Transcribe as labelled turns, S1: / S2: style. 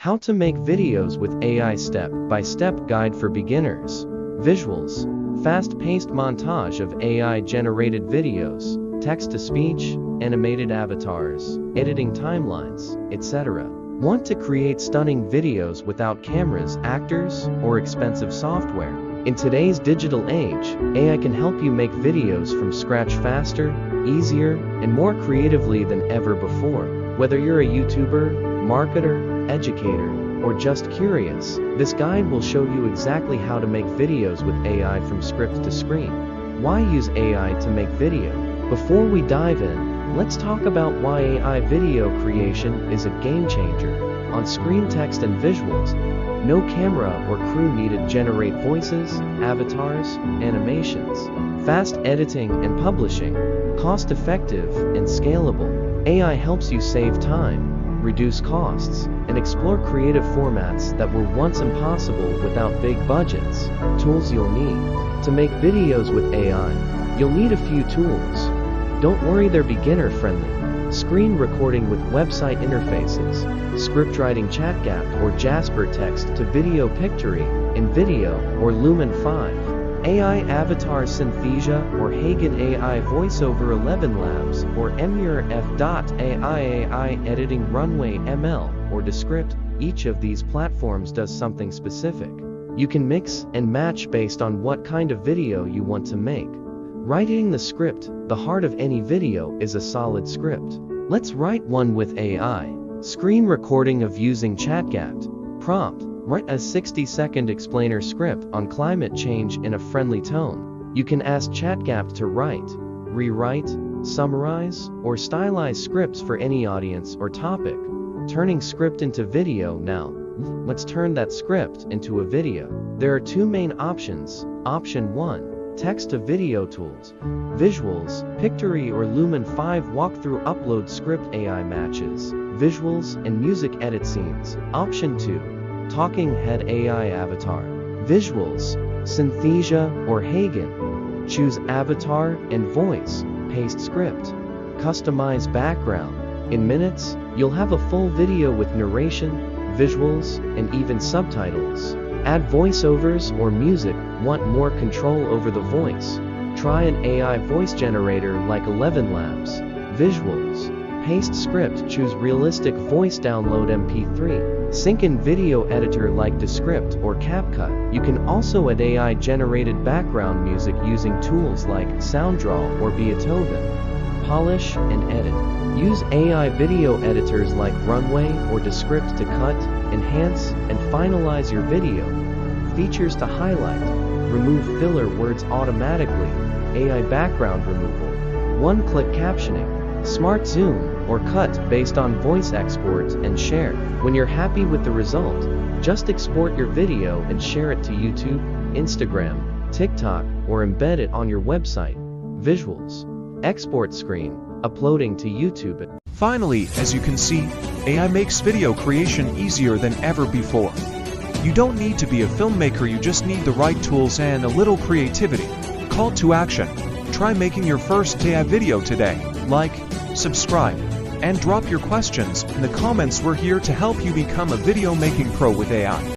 S1: How to make videos with AI step-by-step guide for beginners. Visuals. Fast-paced montage of AI-generated videos, text-to-speech, animated avatars, editing timelines, etc. Want to create stunning videos without cameras, actors, or expensive software? In today's digital age, AI can help you make videos from scratch faster, easier, and more creatively than ever before. Whether you're a YouTuber, marketer, educator, or just curious, this guide will show you exactly how to make videos with AI from script to screen. Why use AI to make video? Before we dive in, let's talk about why AI video creation is a game changer. On screen text and visuals, no camera or crew needed to generate voices, avatars, animations. Fast editing and publishing, cost-effective and scalable. AI helps you save time, reduce costs, and explore creative formats that were once impossible without big budgets. Tools you'll need. To make videos with AI, you'll need a few tools. Don't worry, they're beginner-friendly. Screen recording with website interfaces, scriptwriting ChatGPT or Jasper text to video Pictory, InVideo, or Lumen 5. AI avatar Synthesia or Hagen AI voiceover ElevenLabs or Emure F.AI editing Runway ML or Descript. Each of these platforms does something specific. You can mix and match based on what kind of video you want to make. Writing the script. The heart of any video is a solid script. Let's write one with AI. Screen recording of using ChatGPT. Prompt. Write a 60-second explainer script on climate change in a friendly tone. You can ask ChatGPT to write, rewrite, summarize, or stylize scripts for any audience or topic. Turning script into video. Now, let's turn that script into a video. There are two main options. Option 1. Text-to-video tools. Visuals, Pictory or Lumen 5 walkthrough upload script AI matches, visuals, and music edit scenes. Option 2. Talking head AI avatar. Visuals, Synthesia or Hagen. Choose avatar and voice, paste script. Customize background. In minutes, you'll have a full video with narration, visuals, and even subtitles. Add voiceovers or music. Want more control over the voice? Try an AI voice generator like ElevenLabs. Visuals. Paste script. Choose realistic voice. Download MP3. Sync in video editor like Descript or CapCut. You can also add AI generated background music using tools like SoundDraw or Beethoven. Polish and edit. Use AI video editors like Runway or Descript to cut, enhance, and finalize your video. Features to highlight. Remove filler words automatically. AI background removal. One-click captioning. Smart zoom or cut based on voice export and share. When you're happy with the result, just export your video and share it to YouTube, Instagram, TikTok, or embed it on your website. Visuals. Export screen. Uploading to YouTube.
S2: Finally, as you can see, AI makes video creation easier than ever before. You don't need to be a filmmaker, you just need the right tools and a little creativity. Call to action. Try making your first AI video today. Like, subscribe, and drop your questions in the comments. We're here to help you become a video making pro with AI.